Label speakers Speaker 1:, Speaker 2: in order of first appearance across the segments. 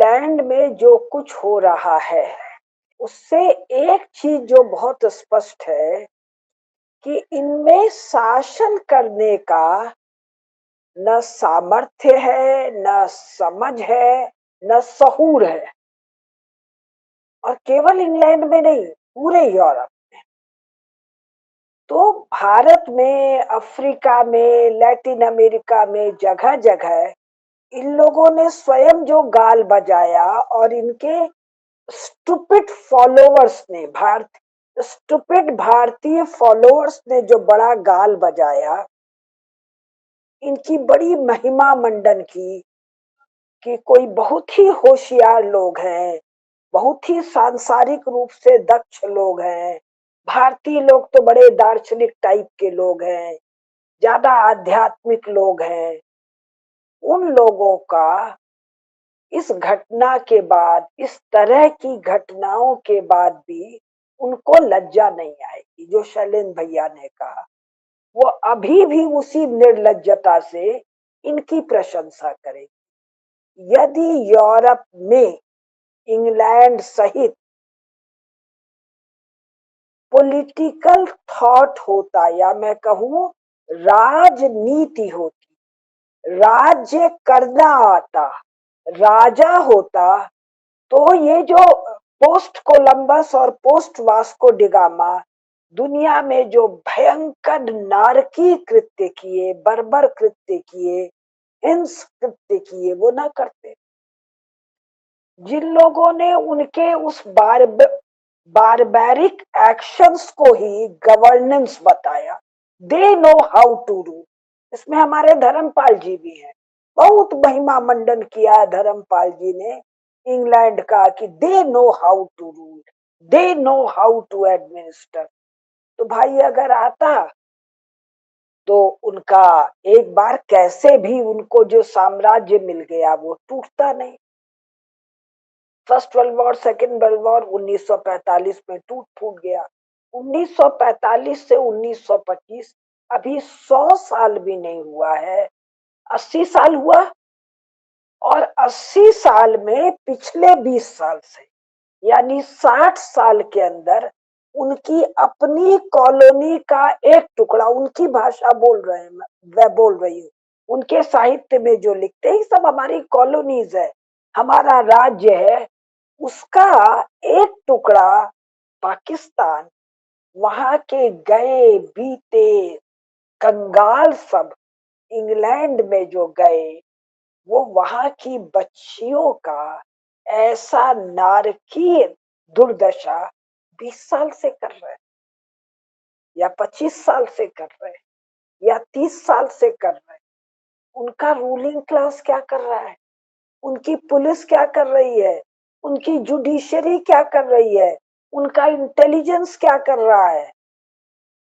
Speaker 1: England में जो कुछ हो रहा है उससे एक चीज जो बहुत स्पष्ट है कि इनमें शासन करने का न सामर्थ्य है, न समझ है, न सहूर है। और केवल इंग्लैंड में नहीं, पूरे यूरोप। तो भारत में, अफ्रीका में, लैटिन अमेरिका में जगह जगह इन लोगों ने स्वयं जो गाल बजाया और इनके स्टूपिड फॉलोअर्स ने, स्टूपिड भारतीय फॉलोअर्स ने जो बड़ा गाल बजाया, इनकी बड़ी महिमा मंडन की कि कोई बहुत ही होशियार लोग हैं, बहुत ही सांसारिक रूप से दक्ष लोग हैं, भारतीय लोग तो बड़े दार्शनिक टाइप के लोग हैं, ज्यादा आध्यात्मिक लोग हैं। उन लोगों का इस घटना के बाद, इस तरह की घटनाओं के बाद भी उनको लज्जा नहीं आएगी। जो शैलेंद्र भैया ने कहा, वो अभी भी उसी निर्लज्जता से इनकी प्रशंसा करेगी। यदि यूरोप में इंग्लैंड सहित पॉलिटिकल थॉट होता, या मैं कहूं राजनीति होती, राज्य करना आता, राजा होता, तो ये जो पोस्ट कोलंबस और पोस्ट वास्को डिगामा दुनिया में जो भयंकर नारकी कृत्य किए, बर्बर कृत्य किए, हिंस कृत्य किए, वो ना करते। जिन लोगों ने उनके उस बारबैरिक एक्शंस को ही गवर्नेंस बताया, they know how to rule. इसमें हमारे धर्मपाल जी भी हैं, बहुत महिमा मंडन किया धर्मपाल जी ने इंग्लैंड का कि they know how to rule, they know how to administer. तो भाई अगर आता तो उनका एक बार कैसे भी उनको जो साम्राज्य मिल गया वो टूटता नहीं। First world war, second world war 1945 में टूट फूट गया। 1945 से 1925 अभी 100 साल भी नहीं हुआ है, 80 साल हुआ। और 80 साल में पिछले 20 साल से, यानी 60 साल के अंदर उनकी अपनी कॉलोनी का एक टुकड़ा, उनकी भाषा बोल रहे हैं, मैं बोल रही हूँ, उनके साहित्य में जो लिखते हैं सब हमारी कॉलोनीज है, हमारा राज्य है, उसका एक टुकड़ा पाकिस्तान, वहां के गए बीते कंगाल सब इंग्लैंड में जो गए, वो वहां की बच्चियों का ऐसा नारकीय दुर्दशा 20 साल से कर रहे हैं, या 25 साल से कर रहे हैं, या 30 साल से कर रहे हैं। उनका रूलिंग क्लास क्या कर रहा है, उनकी पुलिस क्या कर रही है, उनकी जुडिशरी क्या कर रही है, उनका इंटेलिजेंस क्या कर रहा है।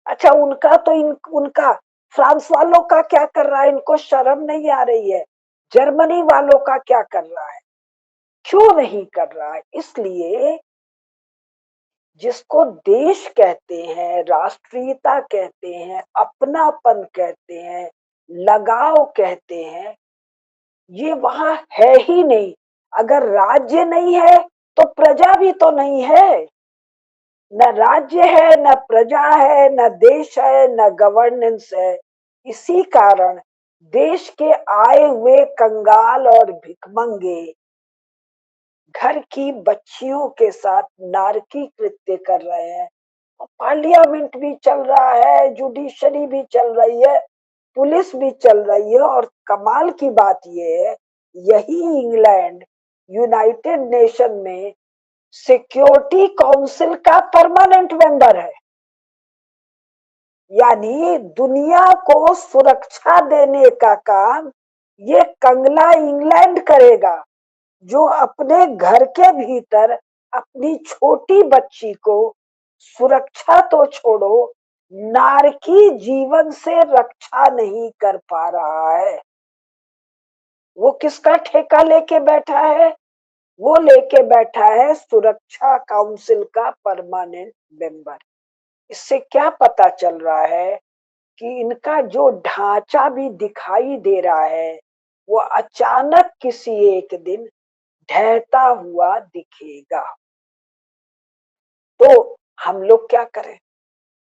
Speaker 1: अच्छा, उनका तो उनका फ्रांस वालों का क्या कर रहा है, इनको शर्म नहीं आ रही है। जर्मनी वालों का क्या कर रहा है, क्यों नहीं कर रहा है? इसलिए जिसको देश कहते हैं, राष्ट्रीयता कहते हैं, अपनापन कहते हैं, लगाव कहते हैं, ये वहां है ही नहीं। अगर राज्य नहीं है तो प्रजा भी तो नहीं है। न राज्य है, न प्रजा है, न देश है, न गवर्नेंस है। इसी कारण देश के आए हुए कंगाल और भिखमंगे घर की बच्चियों के साथ नारकी कृत्य कर रहे हैं। और पार्लियामेंट भी चल रहा है, जुडिशरी भी चल रही है, पुलिस भी चल रही है। और कमाल की बात यह है, यही इंग्लैंड यूनाइटेड नेशन में सिक्योरिटी काउंसिल का परमानेंट मेंबर है। यानी दुनिया को सुरक्षा देने का काम ये कंगला इंग्लैंड करेगा, जो अपने घर के भीतर अपनी छोटी बच्ची को सुरक्षा तो छोड़ो, नारकी जीवन से रक्षा नहीं कर पा रहा है। वो किसका ठेका लेके बैठा है? वो लेके बैठा है सुरक्षा काउंसिल का परमानेंट मेंबर। इससे क्या पता चल रहा है कि इनका जो ढांचा भी दिखाई दे रहा है, वो अचानक किसी एक दिन ढहता हुआ दिखेगा। तो हम लोग क्या करें?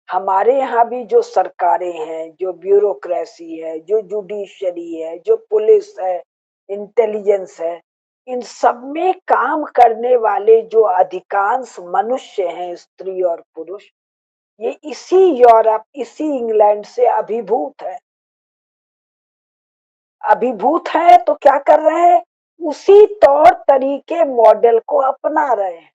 Speaker 1: हमारे यहाँ भी जो सरकारें हैं, जो ब्यूरोक्रेसी है, जो जुडिशरी है, जो पुलिस है, इंटेलिजेंस है, इन सब में काम करने वाले जो अधिकांश मनुष्य हैं, स्त्री और पुरुष, ये इसी यूरोप, इसी इंग्लैंड से अभिभूत है। अभिभूत है तो क्या कर रहे हैं? उसी तौर तरीके मॉडल को अपना रहे हैं।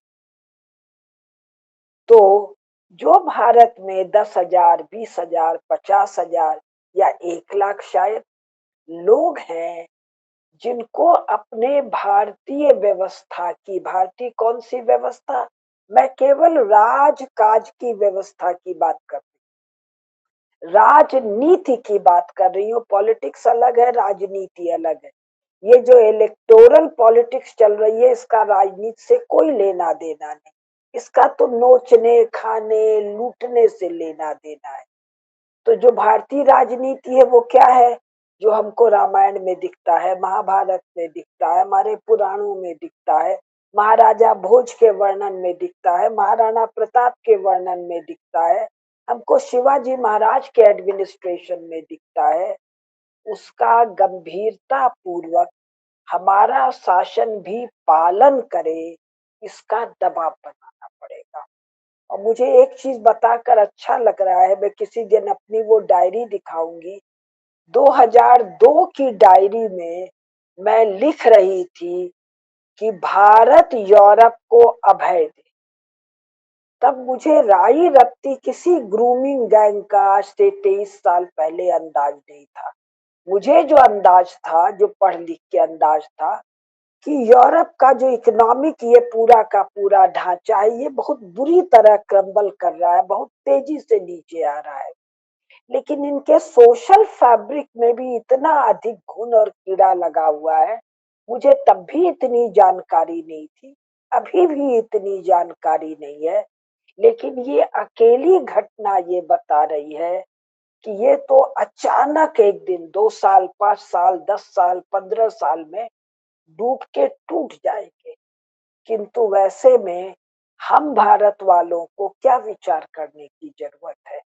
Speaker 1: तो जो भारत में 10,000, 20,000, 50,000 या 1 लाख शायद लोग हैं, जिनको अपने भारतीय व्यवस्था की, भारतीय कौन सी व्यवस्था, मैं केवल राजकाज की व्यवस्था की बात कर, राजनीति की बात कर रही हूँ। पॉलिटिक्स अलग है, राजनीति अलग है। ये जो इलेक्टोरल पॉलिटिक्स चल रही है, इसका राजनीति से कोई लेना देना नहीं। इसका तो नोचने, खाने, लूटने से लेना देना है। तो जो भारतीय राजनीति है वो क्या है? जो हमको रामायण में दिखता है, महाभारत में दिखता है, हमारे पुराणों में दिखता है, महाराजा भोज के वर्णन में दिखता है, महाराणा प्रताप के वर्णन में दिखता है, हमको शिवाजी महाराज के एडमिनिस्ट्रेशन में दिखता है। उसका गंभीरता पूर्वक हमारा शासन भी पालन करे, इसका दबाव बनाना पड़ेगा। और मुझे एक चीज बताकर अच्छा लग रहा है, मैं किसी दिन अपनी वो डायरी दिखाऊंगी। 2002 की डायरी में मैं लिख रही थी कि भारत यूरोप को अभय दे। तब मुझे राई रत्ती किसी ग्रूमिंग गैंग का आज से 23 साल पहले अंदाज नहीं था। मुझे जो अंदाज था, जो पढ़ लिख के अंदाज था, कि यूरोप का जो इकोनॉमिक ये पूरा का पूरा ढांचा है, ये बहुत बुरी तरह क्रम्बल कर रहा है, बहुत तेजी से नीचे आ रहा है। लेकिन इनके सोशल फैब्रिक में भी इतना अधिक घुन और कीड़ा लगा हुआ है। मुझे तब भी इतनी जानकारी नहीं थी, अभी भी इतनी जानकारी नहीं है। लेकिन ये अकेली घटना ये बता रही है कि ये तो अचानक एक दिन, 2 साल, 5 साल, 10 साल, 15 साल में डूब के टूट जाएंगे। किंतु वैसे में हम भारत वालों को क्या विचार करने की जरूरत है?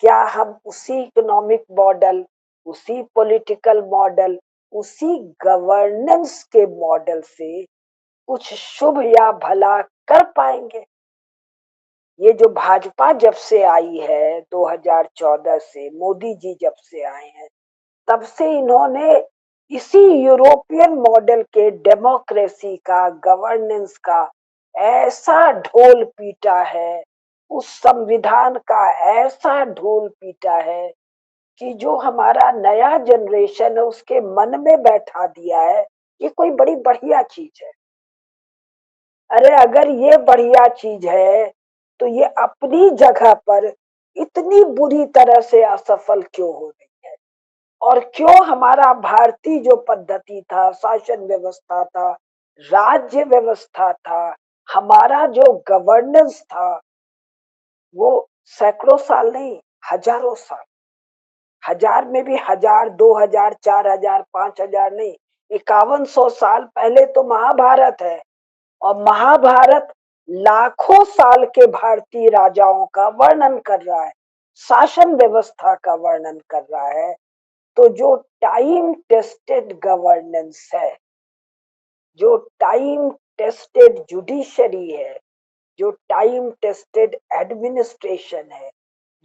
Speaker 1: क्या हम उसी इकोनॉमिक मॉडल, उसी पॉलिटिकल मॉडल, उसी गवर्नेंस के मॉडल से कुछ शुभ या भला कर पाएंगे? ये जो भाजपा जब से आई है 2014 से, मोदी जी जब से आए हैं, तब से इन्होंने इसी यूरोपियन मॉडल के डेमोक्रेसी का, गवर्नेंस का ऐसा ढोल पीटा है, उस संविधान का ऐसा ढोल पीटा है कि जो हमारा नया जनरेशन है उसके मन में बैठा दिया है ये कोई बड़ी बढ़िया चीज है। अरे अगर ये बढ़िया चीज है तो ये अपनी जगह पर इतनी बुरी तरह से असफल क्यों हो रही है? और क्यों हमारा भारतीय जो पद्धति था, शासन व्यवस्था था, राज्य व्यवस्था था, हमारा जो गवर्नेंस था, वो सैकड़ों साल नहीं, हजारों साल, हजार में भी 1,000, 2,000, 4,000, 5,000 नहीं, 5100 साल पहले तो महाभारत है। और महाभारत लाखों साल के भारतीय राजाओं का वर्णन कर रहा है, शासन व्यवस्था का वर्णन कर रहा है। तो जो टाइम टेस्टेड गवर्नेंस है, जो टाइम टेस्टेड जुडिशरी है, जो टाइम टेस्टेड एडमिनिस्ट्रेशन है,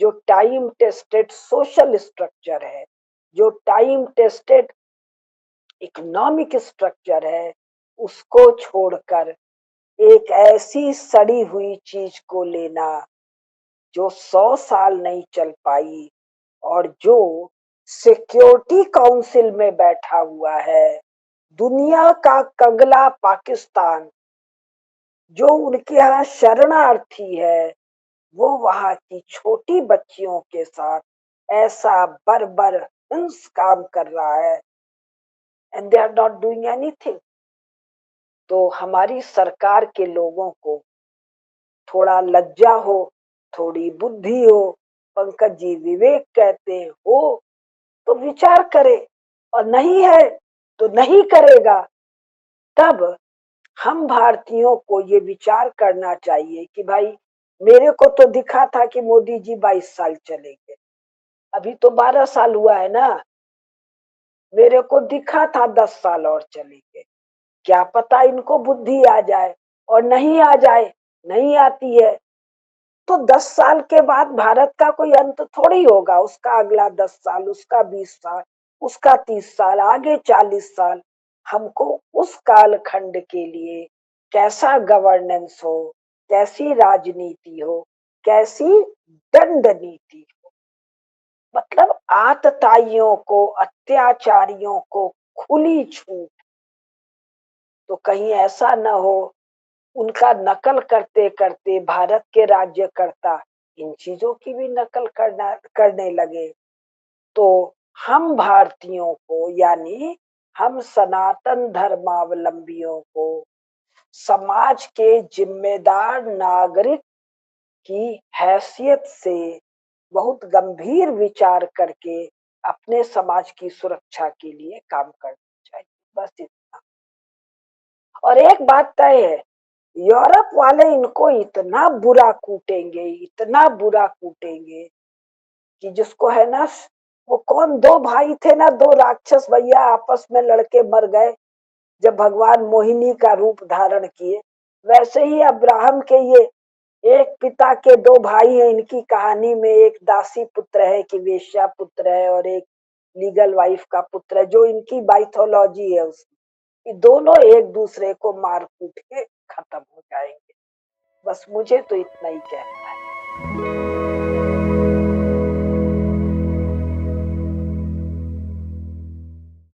Speaker 1: जो टाइम टेस्टेड सोशल स्ट्रक्चर है, जो टाइम टेस्टेड इकोनॉमिक स्ट्रक्चर है, उसको छोड़कर एक ऐसी सड़ी हुई चीज को लेना जो 100 साल नहीं चल पाई, और जो सिक्योरिटी काउंसिल में बैठा हुआ है, दुनिया का कंगला पाकिस्तान, जो उनके यहाँ शरणार्थी है, वो वहां की छोटी बच्चियों के साथ ऐसा बर्बर हिंस काम कर रहा है, and they are not doing anything. तो हमारी सरकार के लोगों को थोड़ा लज्जा हो, थोड़ी बुद्धि हो, पंकज जी विवेक कहते हो, तो विचार करे, और नहीं है तो नहीं करेगा। तब हम भारतीयों को ये विचार करना चाहिए कि भाई मेरे को तो दिखा था कि मोदी जी 22 साल चलेंगे, अभी तो 12 साल हुआ है ना, मेरे को दिखा था 10 साल और चलेंगे, क्या पता इनको बुद्धि आ जाए और नहीं आ जाए, नहीं आती है तो 10 साल के बाद भारत का कोई अंत थोड़ी होगा, उसका अगला 10 साल, उसका 20 साल, उसका 30 साल, आगे 40 साल। हमको उस कालखंड के लिए कैसा गवर्नेंस हो, कैसी राजनीति हो, कैसी दंड नीति, मतलब आतताइयों को, अत्याचारियों को खुली छूट, तो कहीं ऐसा न हो उनका नकल करते करते भारत के राज्यकर्ता इन चीजों की भी नकल करने लगे, तो हम भारतीयों को यानी हम सनातन धर्मावलंबियों को समाज के जिम्मेदार नागरिक की हैसियत से बहुत गंभीर विचार करके अपने समाज की सुरक्षा के लिए काम करना चाहिए, बस इतना। और एक बात तय है, यूरोप वाले इनको इतना बुरा कूटेंगे, इतना बुरा कूटेंगे कि जिसको है ना, वो कौन दो भाई थे ना, दो राक्षस भैया आपस में लड़के मर गए जब भगवान मोहिनी का रूप धारण किए, वैसे ही अब्राहम के ये एक पिता के दो भाई हैं, इनकी कहानी में एक दासी पुत्र है कि वेश्या पुत्र है और एक लीगल वाइफ का पुत्र है, जो इनकी बाइथोलॉजी है उसमें, ये दोनों एक दूसरे को मार कूट के खत्म हो जाएंगे। बस मुझे तो इतना ही कहना है।